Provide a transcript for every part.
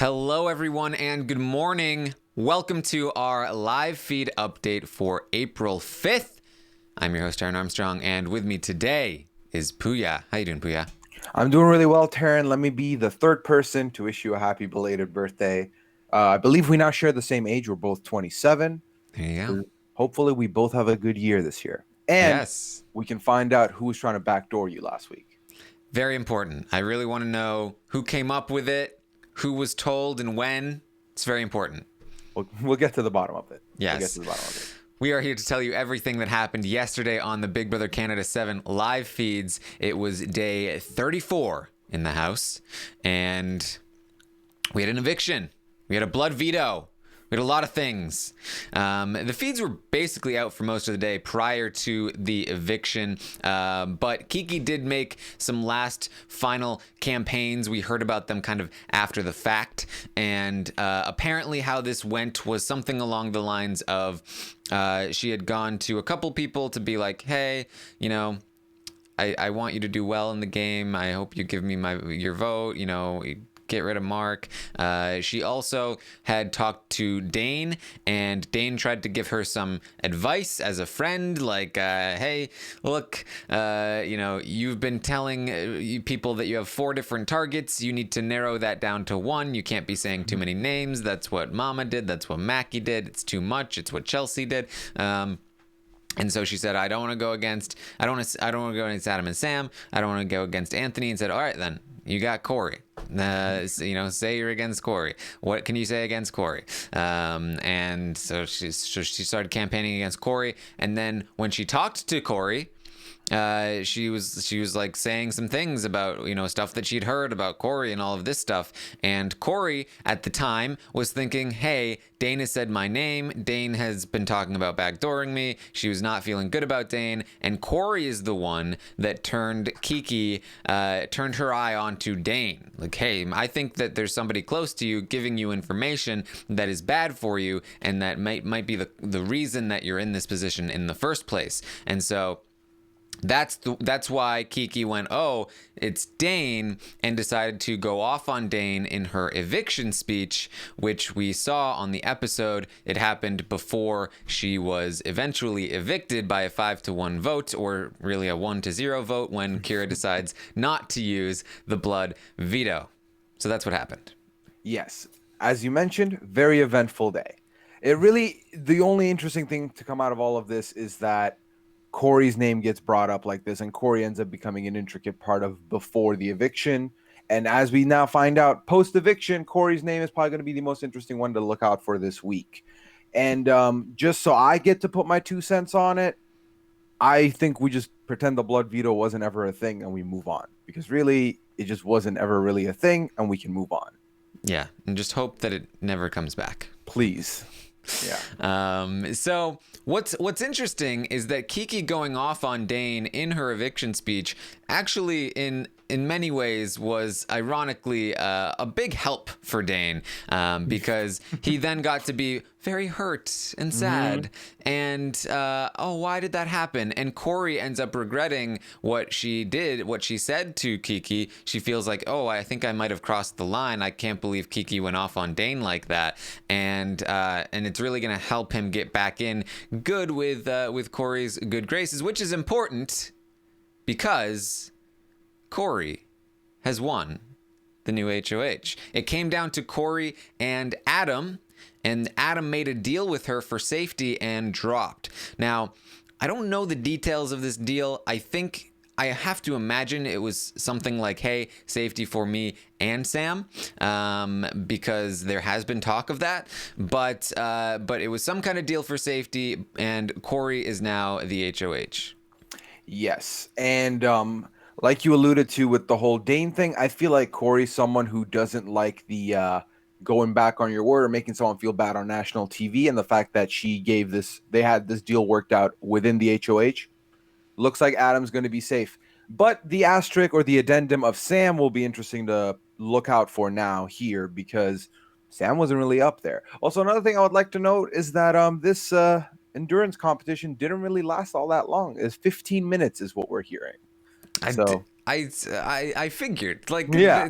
Hello, everyone, and good morning. Welcome to our live feed update for April 5th. I'm your host, Aaron Armstrong, and with me today is Puya. How you doing, Puya? I'm doing really well, Taryn. Let me be the third person to wish you a happy belated birthday. I believe we now share the same age. We're both 27. There you go. So hopefully, we both have a good year this year. And Yes, we can find out who was trying to backdoor you last week. very important. I really want to know who came up with it, who was told, and when. It's very important. We'll get to the bottom of it. Yes. We'll get to the bottom of it. We are here to tell you everything that happened yesterday on the Big Brother Canada 7 live feeds. It was day 34 in the house, and we had an eviction. We had a blood veto. We had a lot of things. The feeds were basically out for most of the day prior to the eviction, but Kiki did make some last final campaigns. We heard about them kind of after the fact, and apparently how this went was something along the lines of she had gone to a couple people to be like, hey, you know, I want you to do well in the game. I hope you give me your vote, you know, get rid of Mark. She also had talked to Dane, and Dane tried to give her some advice as a friend, like, hey, look, you know, you've been telling people that you have 4 different targets. You need to narrow that down to 1. You can't be saying too many names. That's what Mama did. That's what Mackie did. It's too much. It's what Chelsea did. And so she said, I don't want to go against Adam and Sam. I don't want to go against Anthony. And said, all right, then you got Corey. You know, say you're against Corey. What can you say against Corey? And so she started campaigning against Corey. And then when she talked to Corey, she was like saying some things about, you know, stuff that she'd heard about Corey and all of this stuff. And Corey at the time was thinking, hey, Dane has said my name. Dane has been talking about backdooring me. She was not feeling good about Dane. And Corey is the one that turned her eye onto Dane. Like, hey, I think that there's somebody close to you giving you information that is bad for you, and that might be the reason that you're in this position in the first place. And so that's why Kiki went, oh, it's Dane, and decided to go off on Dane in her eviction speech, which we saw on the episode. It happened before she was eventually evicted by a 5-1 vote, or really a 1-0 vote, when Kira decides not to use the blood veto. So that's what happened. Yes. As you mentioned, very eventful day. The only interesting thing to come out of all of this is that Corey's name gets brought up like this, and Corey ends up becoming an intricate part of before the eviction. And as we now find out, post-eviction, Corey's name is probably going to be the most interesting one to look out for this week. And just so I get to put my 2 cents on it, I think we just pretend the blood veto wasn't ever a thing and we move on. Because really, it just wasn't ever really a thing, and we can move on. Yeah, and just hope that it never comes back. Please. Yeah. So what's interesting is that Kiki going off on Dane in her eviction speech actually in many ways was ironically a big help for Dane, because he then got to be very hurt and sad. And why did that happen? And Corey ends up regretting what she said to Kiki. She feels like, oh, I think I might have crossed the line. I can't believe Kiki went off on Dane like that. And it's really going to help him get back in good with Corey's good graces, which is important because Corey has won the new HOH. It came down to Corey and Adam made a deal with her for safety and dropped. Now, I don't know the details of this deal. I have to imagine it was something like, hey, safety for me and Sam, because there has been talk of that. But it was some kind of deal for safety, and Corey is now the HOH. Yes. And like you alluded to with the whole Dane thing, I feel like Corey's someone who doesn't like the going back on your word or making someone feel bad on national TV, and the fact that they had this deal worked out within the HOH. Looks like Adam's going to be safe. But the asterisk or the addendum of Sam will be interesting to look out for now here, because Sam wasn't really up there. Also, another thing I would like to note is that this endurance competition didn't really last all that long. It's 15 minutes is what we're hearing. I figured, like, Yeah.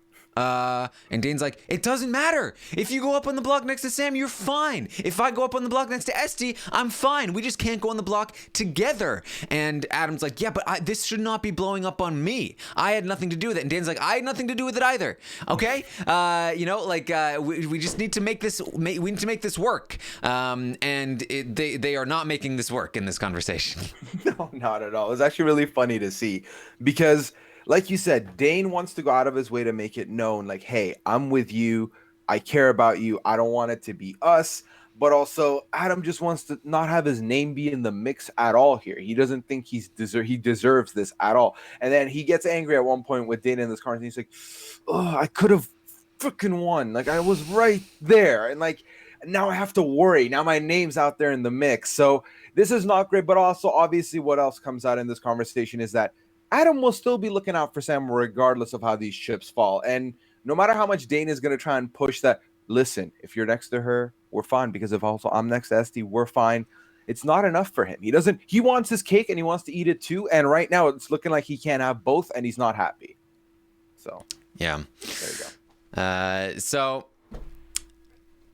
And Dane's like, it doesn't matter. If you go up on the block next to Sam, you're fine. If I go up on the block next to Esty, I'm fine. We just can't go on the block together. And Adam's like, yeah, but this should not be blowing up on me. I had nothing to do with it. And Dane's like, I had nothing to do with it either. Okay? We just need to make this, we need to make this work. They are not making this work in this conversation. No, not at all. It's actually really funny to see because, like you said, Dane wants to go out of his way to make it known, like, hey, I'm with you. I care about you. I don't want it to be us. But also, Adam just wants to not have his name be in the mix at all here. He doesn't think he deserves this at all. And then he gets angry at one point with Dane in this conversation. He's like, oh, I could have freaking won. Like, I was right there. And, like, now I have to worry. Now my name's out there in the mix. So this is not great. But also, obviously, what else comes out in this conversation is that Adam will still be looking out for Sam regardless of how these chips fall. And no matter how much Dane is going to try and push that, listen, if you're next to her, we're fine. Because if also I'm next to Esty, we're fine. It's not enough for him. He wants his cake and he wants to eat it too. And right now it's looking like he can't have both and he's not happy. So, yeah. There you So go.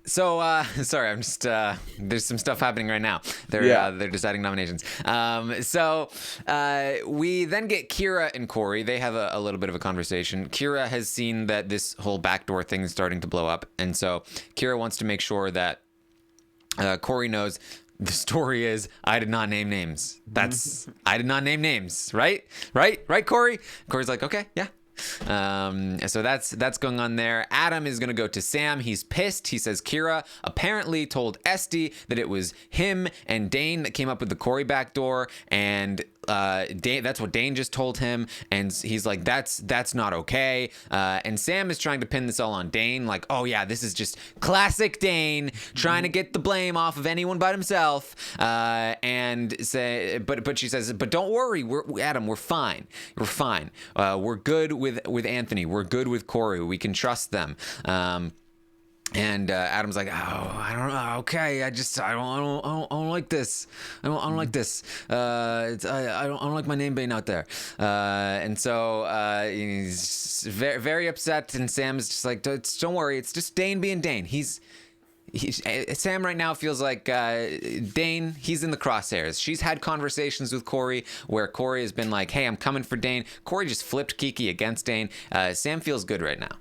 sorry, I'm just there's some stuff happening right now. They're deciding nominations. We then get Kira and Corey. They have a little bit of a conversation. Kira has seen that this whole backdoor thing is starting to blow up, and so Kira wants to make sure that Corey knows the story is I did not name names. I did not name names. Right, Corey? Corey's like, okay, yeah. So that's going on there. Adam is going to go to Sam. He's pissed. He says Kira apparently told Esty that it was him and Dane that came up with the Corey backdoor, and that's what Dane just told him, and he's like, that's not okay. And Sam is trying to pin this all on Dane, like, oh yeah, this is just classic Dane trying to get the blame off of anyone but himself. But she says, but don't worry, Adam, we're fine. We're good with Anthony. We're good with Corey. We can trust them. And Adam's like, oh, I don't know. Okay, I don't like this. I don't like this. I don't like my name being out there. And so he's very, very upset. And Sam's just like, don't worry. It's just Dane being Dane. Sam right now feels like Dane, he's in the crosshairs. She's had conversations with Corey where Corey has been like, hey, I'm coming for Dane. Corey just flipped Kiki against Dane. Sam feels good right now.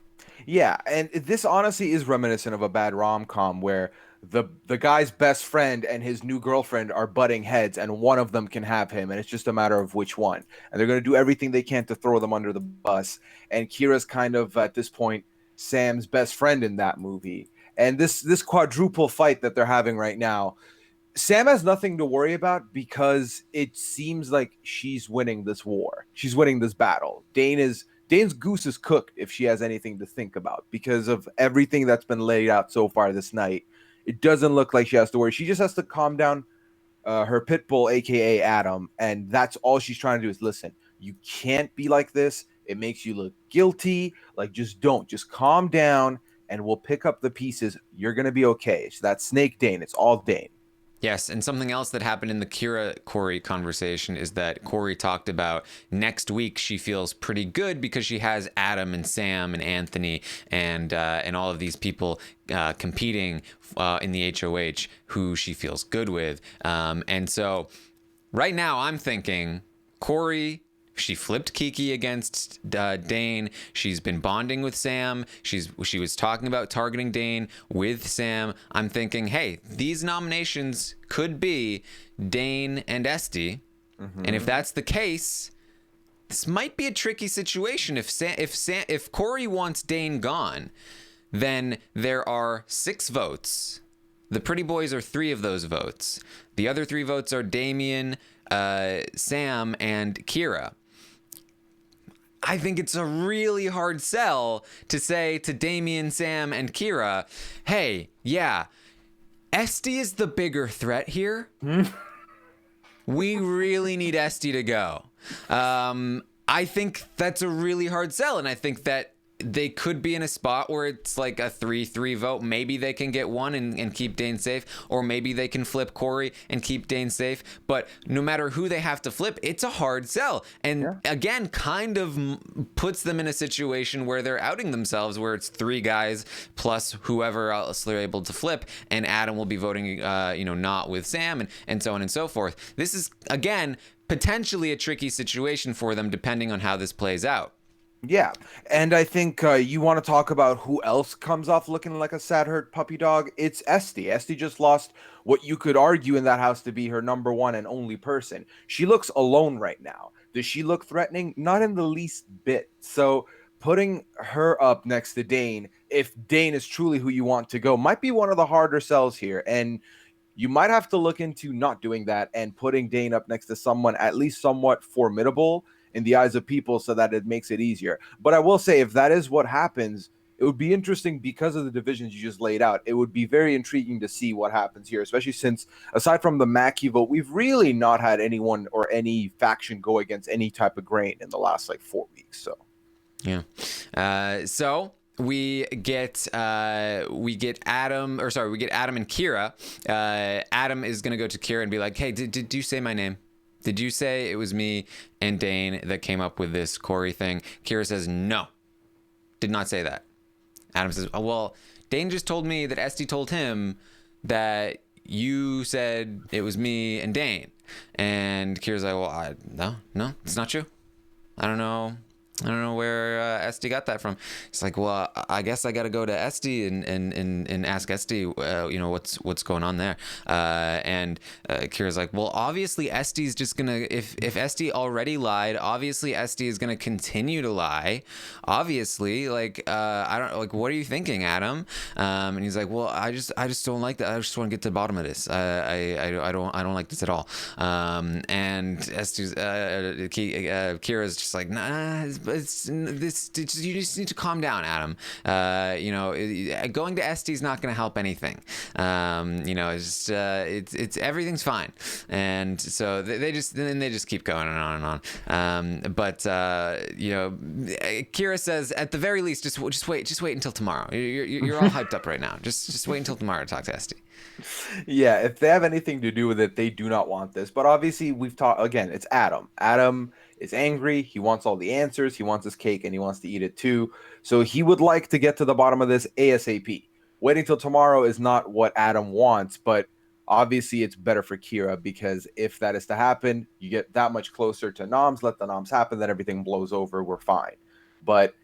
Yeah, and this honestly is reminiscent of a bad rom-com where the guy's best friend and his new girlfriend are butting heads, and one of them can have him, and it's just a matter of which one. And they're going to do everything they can to throw them under the bus. And Kira's kind of, at this point, Sam's best friend in that movie. And this quadruple fight that they're having right now, Sam has nothing to worry about because it seems like she's winning this war. She's winning this battle. Dane's goose is cooked if she has anything to think about because of everything that's been laid out so far this night. It doesn't look like she has to worry. She just has to calm down her pit bull, a.k.a. Adam, and that's all she's trying to do is listen. You can't be like this. It makes you look guilty. Like, just don't. Just calm down, and we'll pick up the pieces. You're going to be okay. So that's Snake Dane. It's all Dane. Yes, and something else that happened in the Kira-Corey conversation is that Corey talked about next week she feels pretty good because she has Adam and Sam and Anthony and all of these people competing in the HOH who she feels good with. And so right now I'm thinking Corey... She flipped Kiki against Dane. She's been bonding with Sam. She was talking about targeting Dane with Sam. I'm thinking, hey, these nominations could be Dane and Esty. Mm-hmm. And if that's the case, this might be a tricky situation. If Corey wants Dane gone, then there are 6 votes. The Pretty Boys are 3 of those votes. The other 3 votes are Damien, Sam, and Kira. I think it's a really hard sell to say to Damien, Sam, and Kira, hey, yeah, Esty is the bigger threat here. We really need Esty to go. I think that's a really hard sell, and I think that they could be in a spot where it's like a 3-3 vote. Maybe they can get one and keep Dane safe, or maybe they can flip Corey and keep Dane safe. But no matter who they have to flip, it's a hard sell. And again, kind of puts them in a situation where they're outing themselves, where it's 3 guys plus whoever else they're able to flip, and Adam will be voting, not with Sam, and so on and so forth. This is, again, potentially a tricky situation for them, depending on how this plays out. Yeah, and I think you want to talk about who else comes off looking like a sad hurt puppy dog. It's Esty. Esty just lost what you could argue in that house to be her number one and only person. She looks alone right now. Does she look threatening? Not in the least bit. So putting her up next to Dane, if Dane is truly who you want to go, might be one of the harder sells here. And you might have to look into not doing that and putting Dane up next to someone at least somewhat formidable in the eyes of people, so that it makes it easier. But I will say, if that is what happens, it would be interesting because of the divisions you just laid out. It would be very intriguing to see what happens here, especially since, aside from the Mackey vote, we've really not had anyone or any faction go against any type of grain in the last 4 weeks. So, yeah. So we get Adam and Kira. Adam is gonna go to Kira and be like, "Hey, did you say my name? Did you say it was me and Dane that came up with this Corey thing?" Kira says, "No, did not say that." Adam says, "Oh, well, Dane just told me that Esty told him that you said it was me and Dane." And Kira's like, "Well, no, it's not true. I don't know where Esty got that from." It's like, "Well, I guess I got to go to Esty and ask Esty, what's going on there." And Kira's like, "Well, obviously Esty's just gonna, if Esty already lied, obviously Esty is gonna continue to lie. Obviously, I don't like. What are you thinking, Adam?" And he's like, "Well, I just don't like that. I just want to get to the bottom of this. I don't like this at all." And Esty's Kira's just like, "Nah. You just need to calm down, Adam. Going to Esty's not going to help anything. It's just everything's fine." And so they just keep going on and on. But Kira says, at the very least, just wait until tomorrow. You're all hyped up right now. Just wait until tomorrow to talk to Esty. Yeah, if they have anything to do with it, they do not want this. But obviously, we've talked again. It's Adam. Adam is angry. He wants all the answers. He wants his cake, and he wants to eat it too. So he would like to get to the bottom of this ASAP. Waiting till tomorrow is not what Adam wants, but obviously it's better for Kira, because if that is to happen, you get that much closer to noms. Let the noms happen, then everything blows over. We're fine. But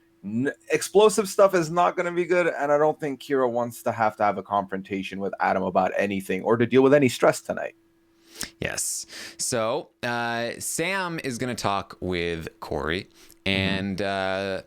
explosive stuff is not going to be good, and I don't think Kira wants to have a confrontation with Adam about anything or to deal with any stress tonight. Yes. So Sam is going to talk with Corey, and they're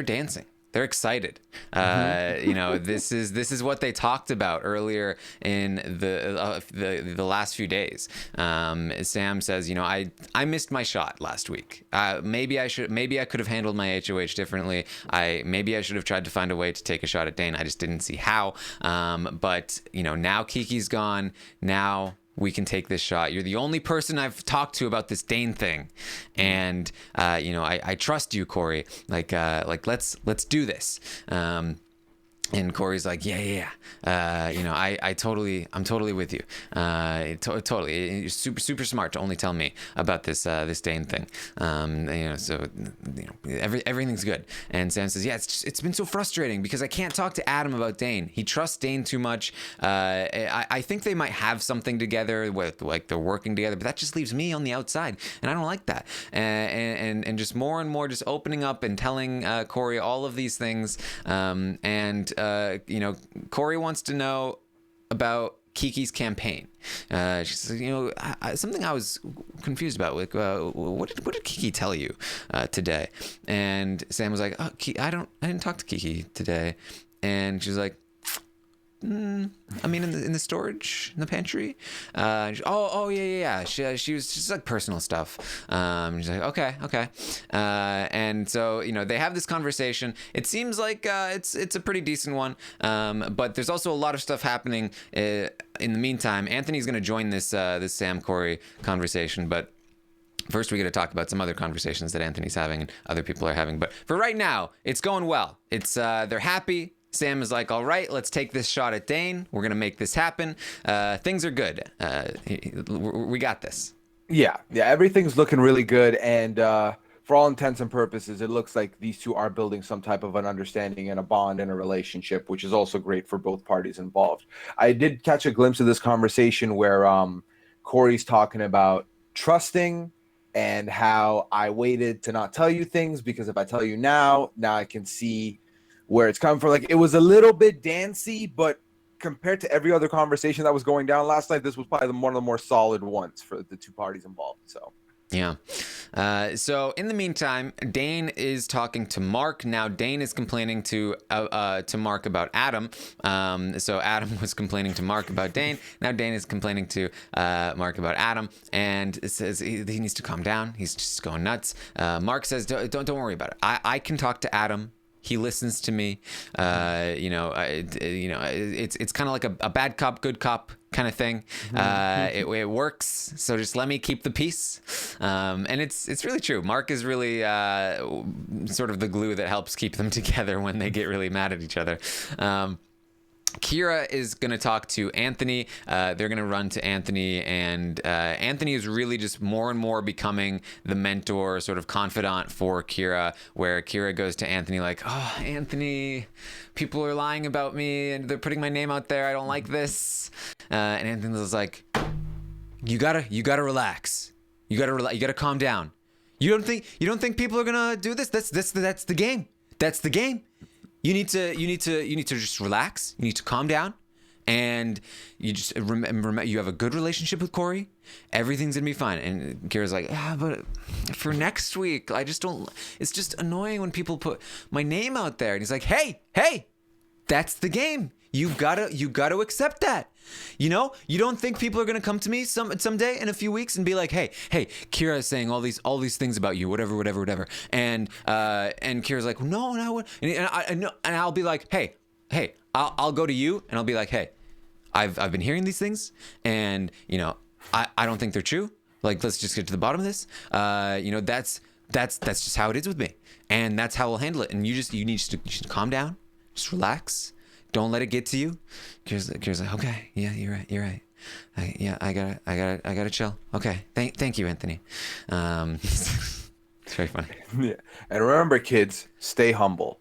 dancing. They're excited. This is what they talked about earlier in the last few days. Sam says, I missed my shot last week. Maybe I could have handled my HOH differently. Maybe I should have tried to find a way to take a shot at Dane. I just didn't see how. But now Kiki's gone. Now we can take this shot. You're the only person I've talked to about this Dane thing, and I trust you, Corey. Let's do this. And Corey's like, yeah. I'm totally with you. Totally. You're super smart to only tell me about this Dane thing. Everything's good. And Sam says, yeah, it's been so frustrating because I can't talk to Adam about Dane. He trusts Dane too much. I think they might have something together with they're working together, but that just leaves me on the outside, and I don't like that. And just more and more just opening up and telling Corey all of these things. Corey wants to know about Kiki's campaign. She says, something I was confused about. What did Kiki tell you today? And Sam was like, I didn't talk to Kiki today. And she's like, in the storage, in the pantry. Yeah. She was just like personal stuff. She's like, okay. And so they have this conversation. It seems like it's a pretty decent one. But there's also a lot of stuff happening in the meantime. Anthony's gonna join this Sam Corey conversation, but First, we got to talk about some other conversations that Anthony's having and other people are having. But for right now, it's going well. It's they're happy. Sam is like, all right, let's take this shot at Dane. We're gonna make this happen. Things are good. We got this. Yeah, everything's looking really good, and for all intents and purposes, it looks like these two are building some type of an understanding and a bond and a relationship, which is also great for both parties involved. I did catch a glimpse of this conversation where Corey's talking about trusting and how I waited to not tell you things because if I tell you now I can see where it's coming from. Like, it was a little bit dancey, but compared to every other conversation that was going down last night, this was probably one of the more solid ones for the two parties involved. So yeah. So in the meantime, Dane is talking to Mark. Now Dane is complaining to Mark about Adam. So Adam was complaining to Mark about Dane. Now Dane is complaining to Mark about Adam, and it says he needs to calm down. He's just going nuts. Mark says, "Don't worry about it. I can talk to Adam. He listens to me. It's kind of like a bad cop, good cop kind of thing. It works. So just let me keep the peace." And it's really true. Mark is really sort of the glue that helps keep them together when they get really mad at each other. Kira is going to talk to Anthony. They're going to run to Anthony, and Anthony is really just more and more becoming the mentor, sort of confidant for Kira, where Kira goes to Anthony like, "Oh, Anthony, people are lying about me and they're putting my name out there. I don't like this." And Anthony was like, you gotta relax. You gotta calm down. You don't think people are gonna do this? That's the game. That's the game. You need to just relax. You need to calm down, and you just remember you have a good relationship with Corey. Everything's gonna be fine. And Kira's like, but for next week, I just don't. It's just annoying when people put my name out there. And he's like, hey, that's the game. You gotta accept that. You don't think people are gonna come to me someday in a few weeks and be like, hey, Kira is saying all these things about you, whatever. And Kira's like, no, and I'll be like, hey, I'll go to you and I'll be like, hey, I've been hearing these things, and I don't think they're true. Like, let's just get to the bottom of this. That's just how it is with me, and that's how we'll handle it. And you need to calm down, just relax. Don't let it get to you. Kira's like, okay, yeah, you're right. I gotta chill. Okay, thank you, Anthony. It's very funny. yeah, and remember, kids, stay humble.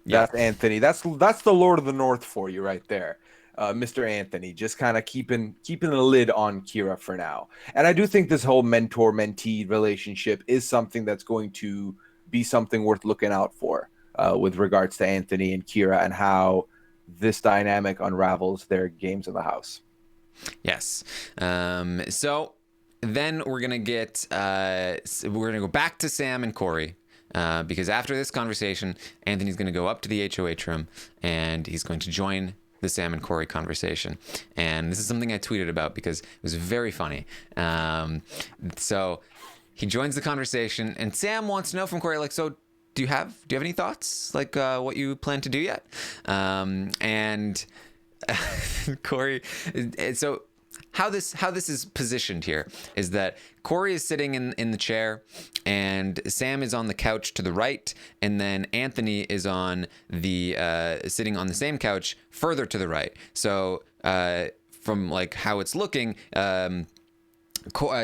Yeah. That's Anthony. That's the Lord of the North for you right there, Mr. Anthony. Just kind of keeping a lid on Kira for now. And I do think this whole mentor-mentee relationship is something that's going to be something worth looking out for with regards to Anthony and Kira and how this dynamic unravels their games in the house. Yes. So then we're gonna go back to Sam and Corey, because after this conversation, Anthony's gonna go up to the HOH room and he's going to join the Sam and Corey conversation. And this is something I tweeted about because it was very funny. So he joins the conversation, and Sam wants to know from Corey, like, so do you have any thoughts, like what you plan to do yet? And Corey, so how this is positioned here is that Corey is sitting in the chair, and Sam is on the couch to the right, and then Anthony is on the sitting on the same couch further to the right. So from like how it's looking,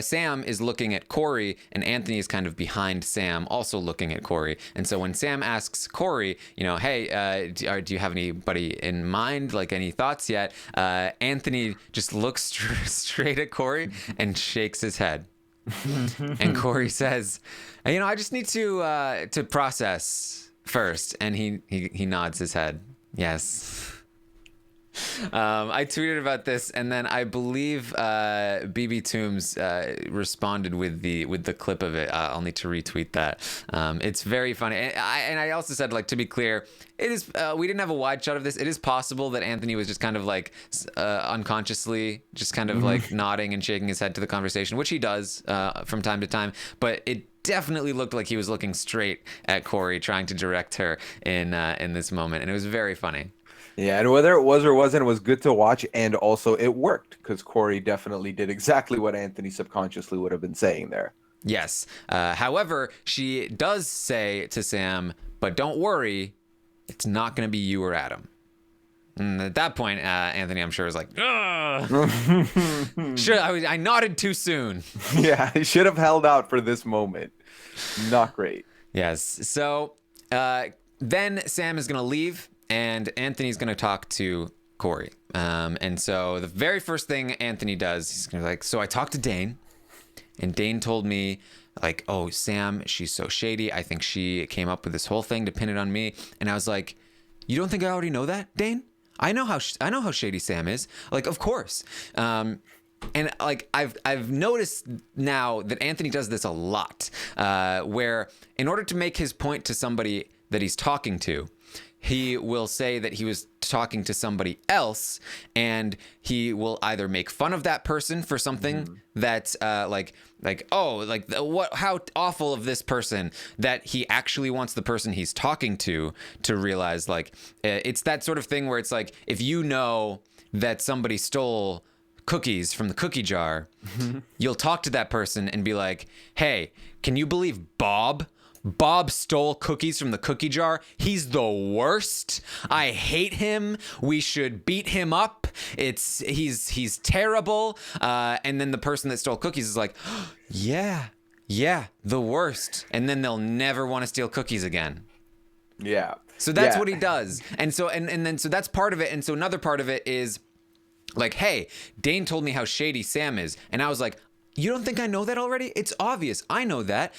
Sam is looking at Corey, and Anthony is kind of behind Sam, also looking at Corey. And so when Sam asks Corey, hey, do you have anybody in mind, like any thoughts yet? Anthony just looks straight at Corey and shakes his head. And Corey says, I just need to process first. And he nods his head. Yes. I tweeted about this, and then I believe BB Toombs responded with the clip of it. I'll need to retweet that. It's very funny, and I also said, like, to be clear, it is we didn't have a wide shot of this. It is possible that Anthony was just kind of like unconsciously just kind of like nodding and shaking his head to the conversation, which he does from time to time, but it definitely looked like he was looking straight at Corey, trying to direct her in this moment, and it was very funny. Yeah, and whether it was or wasn't, it was good to watch, and also it worked because Corey definitely did exactly what Anthony subconsciously would have been saying there. Yes. However, she does say to Sam, but don't worry, it's not going to be you or Adam. And at that point, Anthony, I'm sure, is like, I nodded too soon. Yeah, he should have held out for this moment. Not great. Yes. So then Sam is going to leave, and Anthony's going to talk to Corey. And so the very first thing Anthony does, he's going to like, so I talked to Dane, and Dane told me, like, oh, Sam, she's so shady. I think she came up with this whole thing to pin it on me. And I was like, you don't think I already know that, Dane? I know how shady Sam is. Like, of course. And like I've noticed now that Anthony does this a lot, where in order to make his point to somebody that he's talking to, he will say that he was talking to somebody else, and he will either make fun of that person for something that's how awful of this person, that he actually wants the person he's talking to realize, like, it's that sort of thing where it's like, if you know that somebody stole cookies from the cookie jar, you'll talk to that person and be like, hey, can you believe Bob stole cookies from the cookie jar? He's the worst. I hate him. We should beat him up. He's terrible. And then the person that stole cookies is like, oh, yeah, the worst. And then they'll never want to steal cookies again. Yeah. So that's what he does. And so so that's part of it. And so another part of it is like, hey, Dane told me how shady Sam is. And I was like, you don't think I know that already? It's obvious. I know that,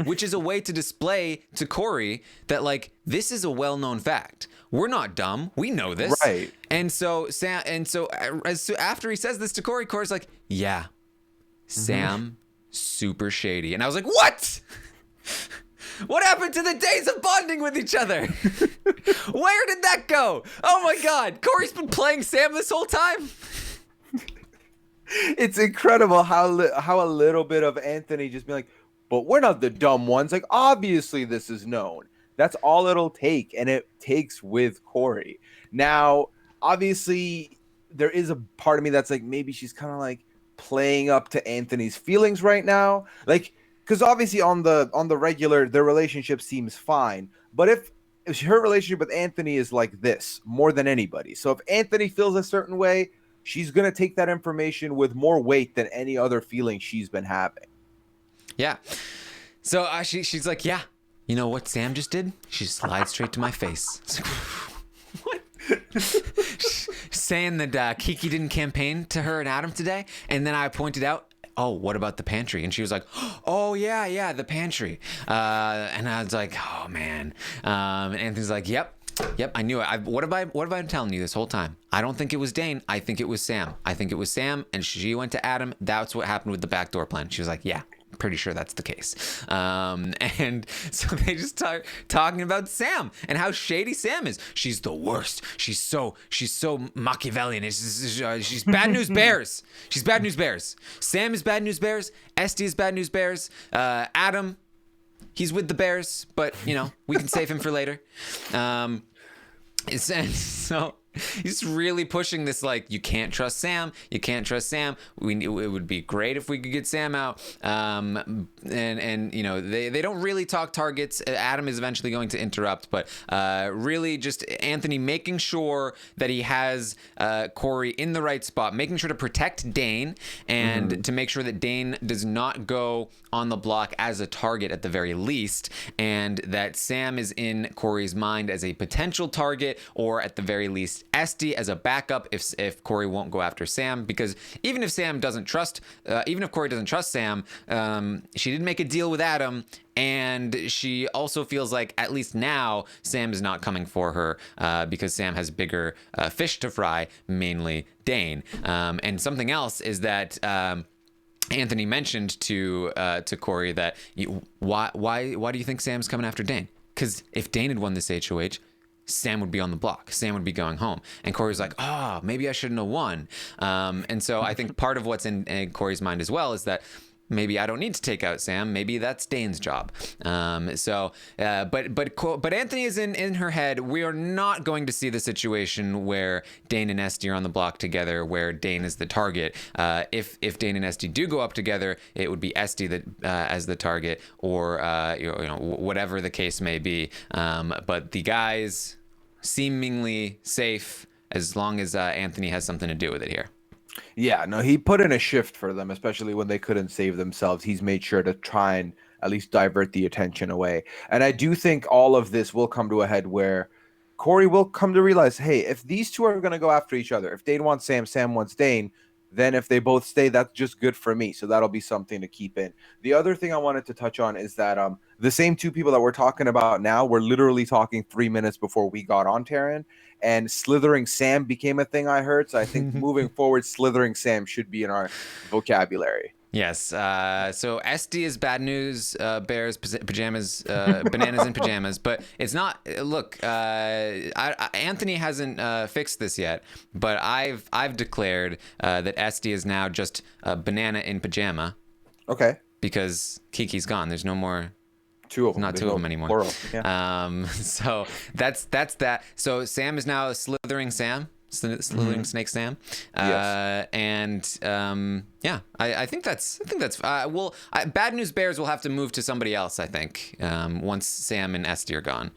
which is a way to display to Corey that, like, this is a well-known fact. We're not dumb. We know this. Right. And so after he says this to Corey, Corey's like, yeah, Sam, super shady. And I was like, what? What happened to the days of bonding with each other? Where did that go? Oh my God. Corey's been playing Sam this whole time. It's incredible how a little bit of Anthony just be like, but we're not the dumb ones. Like, obviously this is known. That's all it'll take, and it takes with Corey. Now, obviously, there is a part of me that's like, maybe she's kind of like playing up to Anthony's feelings right now. Like, because obviously on the regular, their relationship seems fine. But if her relationship with Anthony is like this more than anybody. So if Anthony feels a certain way, she's going to take that information with more weight than any other feeling she's been having. Yeah. So she's like, yeah, you know what Sam just did? She slides straight to my face. What? Saying that Kiki didn't campaign to her and Adam today. And then I pointed out, oh, what about the pantry? And she was like, oh, yeah, the pantry. And I was like, oh, man. And Anthony's like, Yep, I knew it. What have I been telling you this whole time? I don't think it was Dane. I think it was Sam. And she went to Adam. That's what happened with the backdoor plan. She was like, yeah, I'm pretty sure that's the case. And so they just start talking about Sam and how shady Sam is. She's the worst. She's so Machiavellian. She's bad news bears. She's bad news bears. Sam is bad news bears. Esty is bad news bears. Adam, he's with the Bears, but, we can save him for later. So he's really pushing this, like, you can't trust Sam. It would be great if we could get Sam out. And they don't really talk targets. Adam is eventually going to interrupt, but really just Anthony making sure that he has Corey in the right spot, making sure to protect Dane and to make sure that Dane does not go on the block as a target at the very least, and that Sam is in Corey's mind as a potential target, or at the very least Esty as a backup if Corey won't go after Sam. Because even if Corey doesn't trust Sam, she did make a deal with Adam, and she also feels like at least now Sam is not coming for her because Sam has bigger fish to fry, mainly Dane. And something else is that Anthony mentioned to Corey that why do you think Sam's coming after Dane? Because if Dane had won this HOH, Sam would be on the block. Sam would be going home. And Corey's like, maybe I shouldn't have won. And so I think part of what's in Corey's mind as well is that Maybe I don't need to take out Sam. Maybe that's Dane's job. But Anthony is in her head. We are not going to see the situation where Dane and Esty are on the block together, where Dane is the target. If Dane and Esty do go up together, it would be Esty that as the target, or whatever the case may be. But the guys seemingly safe as long as Anthony has something to do with it here. Yeah, no, he put in a shift for them, especially when they couldn't save themselves. He's made sure to try and at least divert the attention away. And I do think all of this will come to a head where Corey will come to realize, hey, if these two are going to go after each other, if Dane wants Sam, Sam wants Dane, then if they both stay, that's just good for me. So that'll be something to keep in. The other thing I wanted to touch on is that the same two people that we're talking about now were literally talking 3 minutes before we got on, Taryn. And Slithering Sam became a thing I heard. So I think moving forward, Slithering Sam should be in our vocabulary. Yes. So Esty is bad news bears, pajamas, bananas and pajamas. But it's not. Look, Anthony hasn't fixed this yet. But I've declared that Esty is now just a banana in pajama. Okay. Because Kiki's gone. There's no more. Two of them. Not two of them anymore. Plural. Yeah. So that's that. So Sam is now Slithering Sam. Slithering Snake Sam. Yes. I think that's Bad News Bears will have to move to somebody else, I think, once Sam and Esty are gone.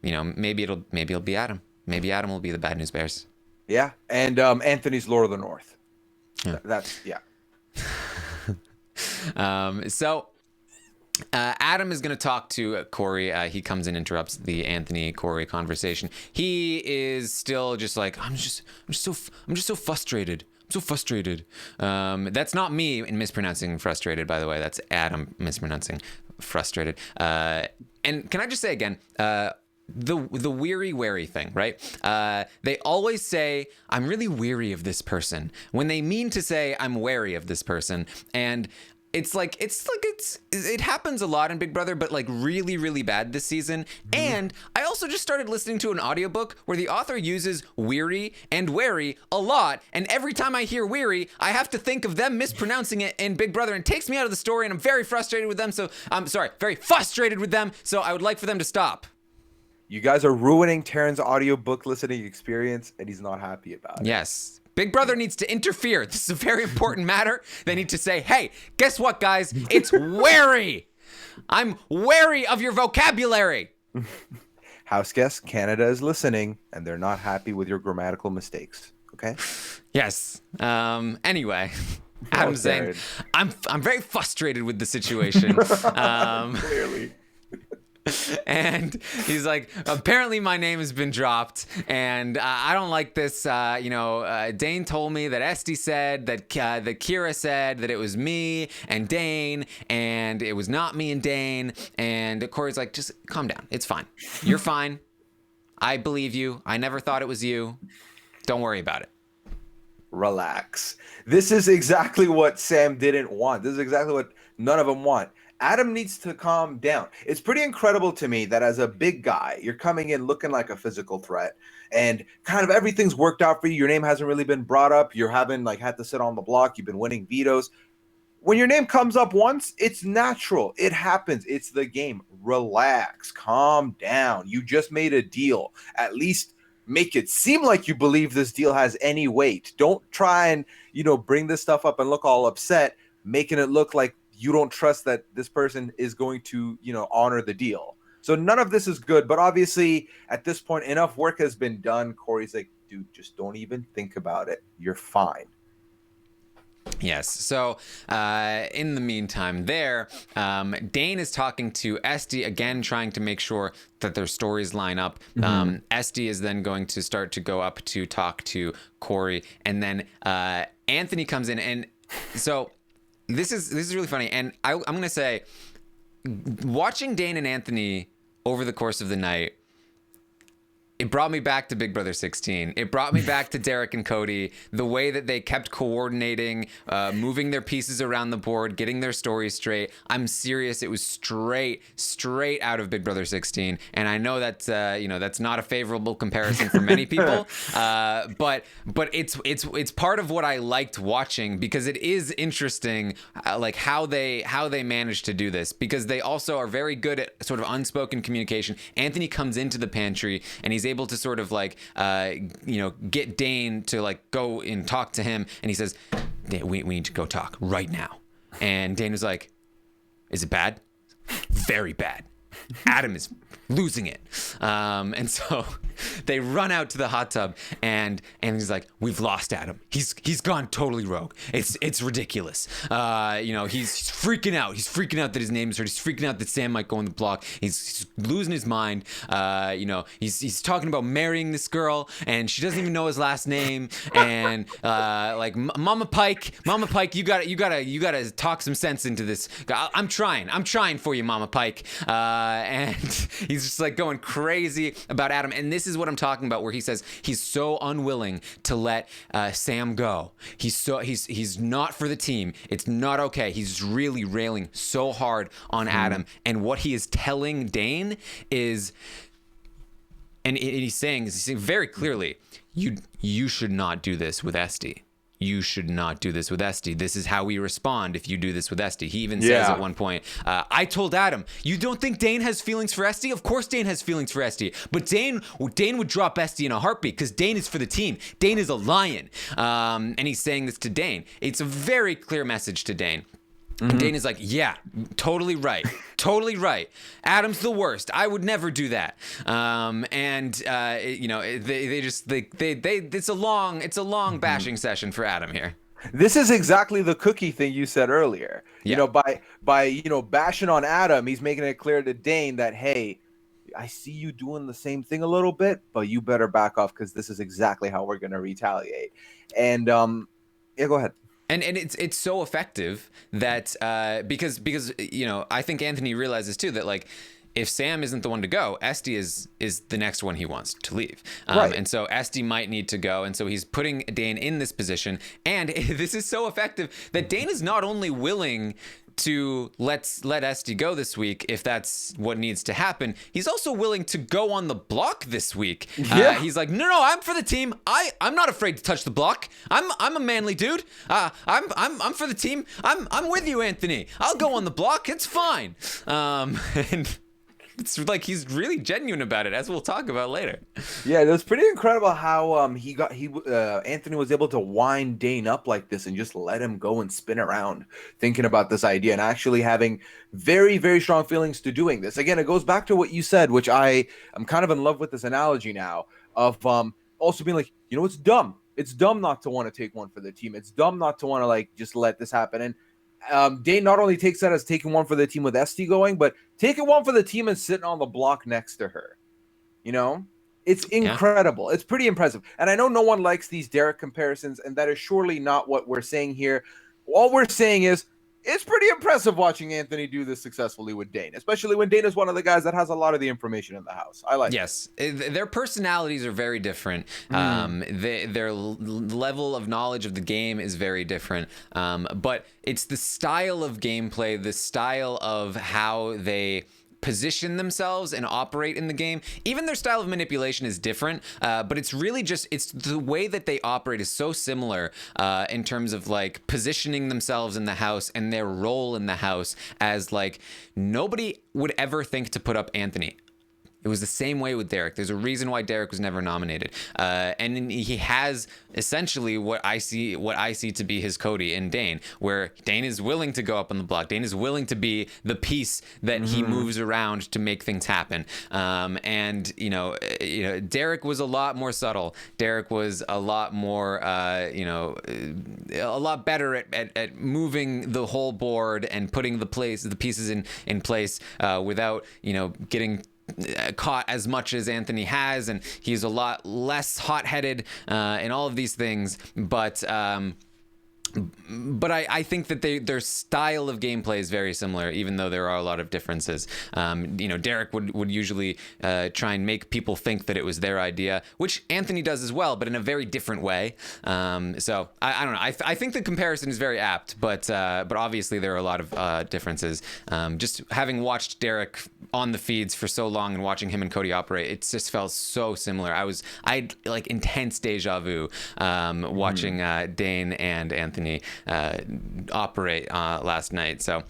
Maybe it'll be Adam. Maybe Adam will be the Bad News Bears. Yeah. And Anthony's Lord of the North. Yeah. That's Adam is going to talk to Corey. He comes and interrupts the Anthony-Corey conversation. He is still just like, I'm just so frustrated. I'm so frustrated. That's not me mispronouncing frustrated, by the way. That's Adam mispronouncing frustrated. And can I just say again, the weary wary thing, right? They always say, I'm really weary of this person, when they mean to say, I'm wary of this person. And it happens a lot in Big Brother, but like really, really bad this season. And I also just started listening to an audiobook where the author uses weary and wary a lot. And every time I hear weary, I have to think of them mispronouncing it in Big Brother, and it takes me out of the story, and I'm very frustrated with them. So I'm very frustrated with them. So I would like for them to stop. You guys are ruining Taryn's audiobook listening experience, and he's not happy about it. Yes. Big Brother needs to interfere. This is a very important matter. They need to say, hey, guess what, guys? It's wary. I'm wary of your vocabulary. House guest, Canada is listening, and they're not happy with your grammatical mistakes. Okay? Yes. Anyway, Adam's saying, I'm very frustrated with the situation. Clearly. And he's like, apparently my name has been dropped, and I don't like this. Dane told me that Esty said that Kira said that it was me and Dane, and it was not me and Dane. And Corey's like, just calm down. It's fine. You're fine. I believe you. I never thought it was you. Don't worry about it. Relax. This is exactly what Sam didn't want. This is exactly what none of them want. Adam needs to calm down. It's pretty incredible to me that as a big guy, you're coming in looking like a physical threat, and kind of everything's worked out for you. Your name hasn't really been brought up. You haven't had to sit on the block. You've been winning vetoes. When your name comes up once, it's natural. It happens. It's the game. Relax. Calm down. You just made a deal. At least make it seem like you believe this deal has any weight. Don't try and, bring this stuff up and look all upset, making it look like you don't trust that this person is going to, honor the deal. So none of this is good. But obviously, at this point, enough work has been done. Corey's like, dude, just don't even think about it. You're fine. Yes. So in the meantime Dane is talking to Esty again, trying to make sure that their stories line up. Esty is then going to start to go up to talk to Corey. And then Anthony comes in. And so this is really funny. And I'm going to say, watching Dane and Anthony over the course of the night, it brought me back to Big Brother 16. It brought me back to Derek and Cody, the way that they kept coordinating, moving their pieces around the board, getting their stories straight. I'm serious. It was straight out of Big Brother 16. And I know that, that's not a favorable comparison for many people. But it's part of what I liked watching, because it is interesting, like how they managed to do this, because they also are very good at sort of unspoken communication. Anthony comes into the pantry and he's able to sort of like get Dane to like go and talk to him, and he says, we need to go talk right now. And Dane was like, is it bad? Very bad. Adam is losing it. And so they run out to the hot tub, and he's like, we've lost Adam. He's gone totally rogue. It's ridiculous. He's freaking out. He's freaking out that his name is heard. He's freaking out that Sam might go on the block. He's losing his mind. He's talking about marrying this girl, and she doesn't even know his last name. And Mama Pike, you gotta talk some sense into this. I'm trying for you, Mama Pike. And he's just like going crazy about Adam. And this is what I'm talking about, where he says he's so unwilling to let Sam go. He's not for the team. It's not okay. He's really railing so hard on Adam. And what he is telling Dane is, and he's saying very clearly, you should not do this with Esty. You should not do this with Esty. This is how we respond if you do this with Esty. He even says at one point, I told Adam, you don't think Dane has feelings for Esty? Of course Dane has feelings for Esty. But Dane would drop Esty in a heartbeat, because Dane is for the team. Dane is a lion. And he's saying this to Dane. It's a very clear message to Dane. And Dane is like, yeah, totally right. Totally right. Adam's the worst. I would never do that. It's a long bashing session for Adam here. This is exactly the cookie thing you said earlier. Yeah. By bashing on Adam, he's making it clear to Dane that, hey, I see you doing the same thing a little bit, but you better back off, because this is exactly how we're going to retaliate. And go ahead. And it's so effective that because I think Anthony realizes too that, like, if Sam isn't the one to go, Esty is the next one he wants to leave. Right. And so Esty might need to go. And so he's putting Dane in this position. And this is so effective that Dane is not only willing to let Esty go this week if that's what needs to happen, he's also willing to go on the block this week. Yeah. He's like, no, I'm for the team. I'm not afraid to touch the block. I'm a manly dude. I'm for the team. I'm with you, Anthony. I'll go on the block. It's fine. And it's like he's really genuine about it, as we'll talk about later. Yeah, it was pretty incredible how Anthony was able to wind Dane up like this and just let him go and spin around thinking about this idea, and actually having very, very strong feelings to doing this. Again, it goes back to what you said, which I'm kind of in love with this analogy now of also being like, it's dumb. It's dumb not to want to take one for the team. It's dumb not to want to like just let this happen. And Dane not only takes that as taking one for the team with Esty going, but taking one for the team and sitting on the block next to her. It's incredible. Yeah. It's pretty impressive. And I know no one likes these Derek comparisons, and that is surely not what we're saying here. All we're saying is it's pretty impressive watching Anthony do this successfully with Dane, especially when Dane is one of the guys that has a lot of the information in the house. I like it. Their personalities are very different. Their level of knowledge of the game is very different. But it's the style of gameplay, the style of how they position themselves and operate in the game. Even their style of manipulation is different, but it's really just, it's the way that they operate is so similar in terms of like positioning themselves in the house and their role in the house, as like nobody would ever think to put up Anthony. It was the same way with Derek. There's a reason why Derek was never nominated. And he has essentially what I see to be his Cody in Dane, where Dane is willing to go up on the block. Dane is willing to be the piece that he moves around to make things happen. And Derek was a lot more subtle. Derek was a lot more, a lot better at moving the whole board and putting the pieces in place without, getting caught as much as Anthony has, and he's a lot less hot-headed in all of these things. But but I think that their style of gameplay is very similar, even though there are a lot of differences. Derek would usually try and make people think that it was their idea, which Anthony does as well, but in a very different way. So I don't know. I think the comparison is very apt, but obviously there are a lot of differences. Just having watched Derek on the feeds for so long and watching him and Cody operate, it just felt so similar. I had like intense deja vu watching Dane and Anthony operate last night. So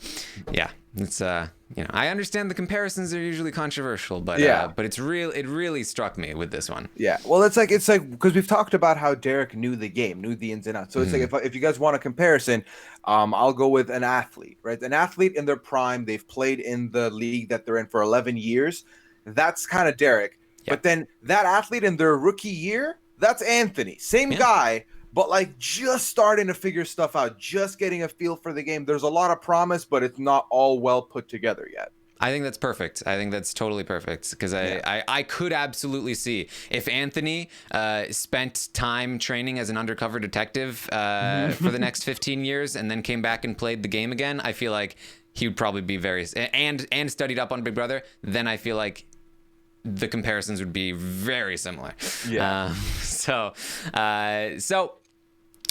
yeah, it's I understand the comparisons are usually controversial, but but it really struck me with this one. Yeah, well, it's like because we've talked about how Derek knew the game, knew the ins and outs. So it's like if you guys want a comparison, I'll go with an athlete, right? An athlete in their prime, they've played in the league that they're in for 11 years. That's kind of Derek. Yeah. But then that athlete in their rookie year, that's Anthony, same guy. But like just starting to figure stuff out, just getting a feel for the game. There's a lot of promise, but it's not all well put together yet. I think that's perfect. I think that's totally perfect because I could absolutely see if Anthony spent time training as an undercover detective for the next 15 years and then came back and played the game again. I feel like he would probably be and studied up on Big Brother. Then I feel like the comparisons would be very similar. Yeah. So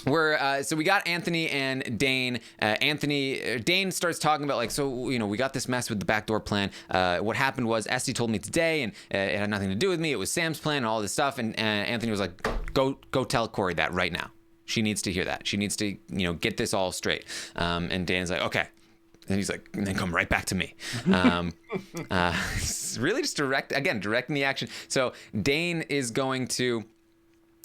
we got Anthony and Dane. Dane starts talking about like, so we got this mess with the backdoor plan. What happened was Esty told me today, and it had nothing to do with me. It was Sam's plan and all this stuff. And Anthony was like, go tell Corey that right now. She needs to hear that. She needs to get this all straight. And Dane's like, okay. And he's like, and then come right back to me. Really just directing the action. So Dane is going to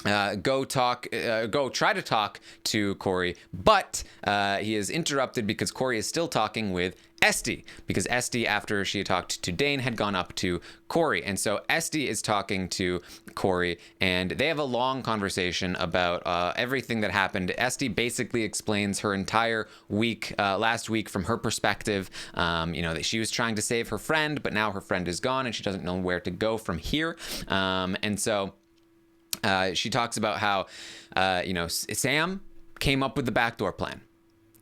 go try to talk to Corey, but he is interrupted because Corey is still talking with Esty, because Esty, after she had talked to Dane, had gone up to Corey. And so Esty is talking to Corey, and they have a long conversation about everything that happened. Esty basically explains her entire week, last week, from her perspective. That she was trying to save her friend, but now her friend is gone, and she doesn't know where to go from here. And so she talks about how, Sam came up with the backdoor plan.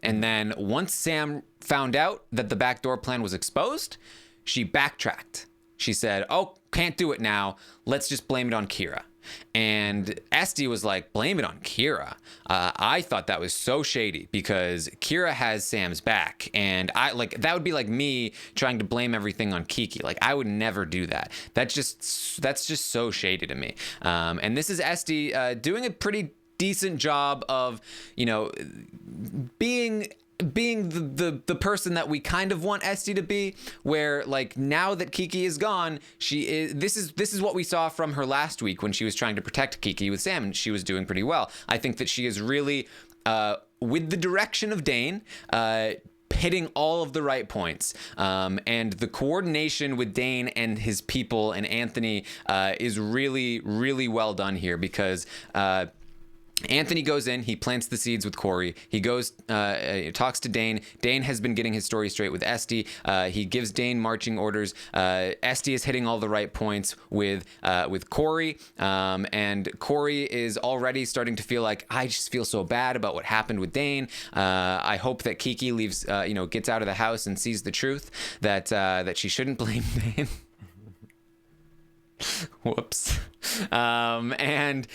And then once Sam found out that the backdoor plan was exposed, she backtracked. She said, oh, can't do it now. Let's just blame it on Kira. And Esty was like, blame it on Kira. I thought that was so shady because Kira has Sam's back. And that would be like me trying to blame everything on Kiki. Like, I would never do that. That's just so shady to me. And this is Esty doing a pretty decent job of, being the person that we kind of want Esty to be, where like now that Kiki is gone, this is what we saw from her last week when she was trying to protect Kiki with Sam, and she was doing pretty well. I think that she is really with the direction of Dane, hitting all of the right points, and the coordination with Dane and his people and Anthony is really, really well done here, because Anthony goes in, he plants the seeds with Corey. He goes, talks to Dane. Dane has been getting his story straight with Esty. He gives Dane marching orders. Esty is hitting all the right points with Corey, and Corey is already starting to feel like, I just feel so bad about what happened with Dane. I hope that Kiki leaves, gets out of the house and sees the truth that she shouldn't blame Dane. Whoops. And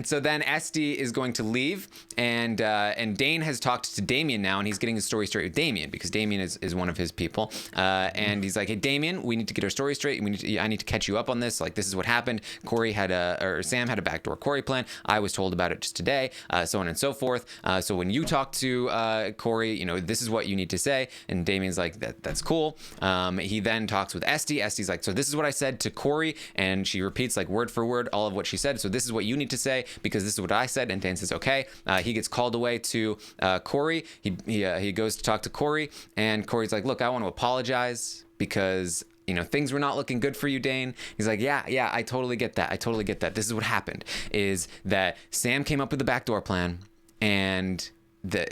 so then Esty is going to leave, and Dane has talked to Damien now, and he's getting his story straight with Damien, because Damien is one of his people. And he's like, hey, Damien, we need to get our story straight. I need to catch you up on this. Like, this is what happened. Sam had a backdoor Corey plan. I was told about it just today, so on and so forth. So when you talk to Corey, this is what you need to say. And Damien's like, that's cool. He then talks with Esty. Esty's like, so this is what I said to Corey. And she repeats like word for word all of what she said. So this is what you need to say, because this is what I said. And Dan says, okay. He gets called away to Corey. He goes to talk to Corey, and Corey's like, look, I want to apologize because things were not looking good for you, Dane. He's like, yeah, I totally get that. This is what happened, is that Sam came up with the backdoor plan, and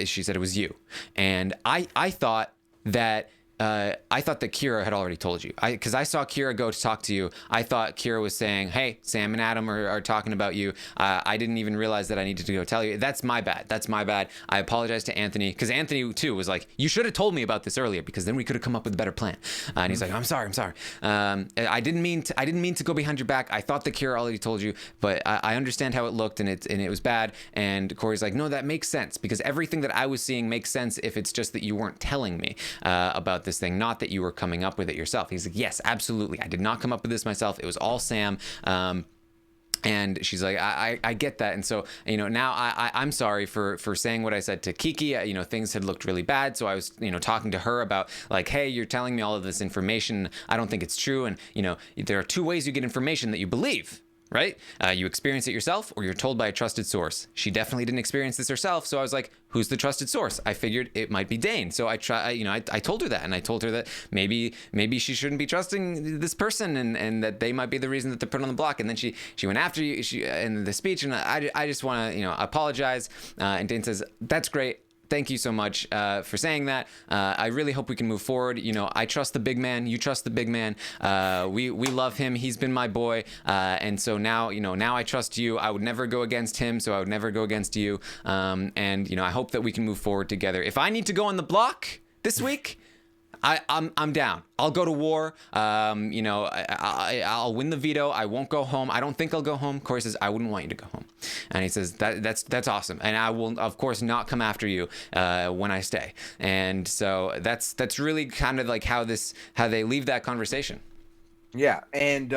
she said it was you. And I thought that I thought that Kira had already told you. Because I saw Kira go to talk to you. I thought Kira was saying, hey, Sam and Adam are talking about you. I didn't even realize that I needed to go tell you. That's my bad. That's my bad. I apologize to Anthony. Because Anthony, too, was like, you should have told me about this earlier, because then we could have come up with a better plan. And he's like, I'm sorry. I didn't mean to go behind your back. I thought that Kira already told you, but I understand how it looked, and it was bad. And Corey's like, no, that makes sense, because everything that I was seeing makes sense if it's just that you weren't telling me about this thing, not that you were coming up with it yourself. He's like, yes, absolutely. I did not come up with this myself. It was all Sam. And she's like, I get that. And so, now I'm sorry for saying what I said to Kiki. Things had looked really bad. So I was, talking to her about like, hey, you're telling me all of this information. I don't think it's true. And, there are two ways you get information that you believe. Right? You experience it yourself, or you're told by a trusted source. She definitely didn't experience this herself. So I was like, who's the trusted source? I figured it might be Dane. So I told her that, and I told her that maybe she shouldn't be trusting this person, and that they might be the reason that they're put on the block. And then she went after you in the speech, and I just want to, apologize. And Dane says, that's great. Thank you so much for saying that. I really hope we can move forward. I trust the big man. You trust the big man. We love him. He's been my boy. And so now, now I trust you. I would never go against him, so I would never go against you. And, I hope that we can move forward together. If I need to go on the block this week, I'm down. I'll go to war. I'll win the veto. I won't go home. I don't think I'll go home. Corey says, I wouldn't want you to go home. And he says, that's awesome. And I will, of course, not come after you when I stay. And so that's really kind of like how they leave that conversation. Yeah. And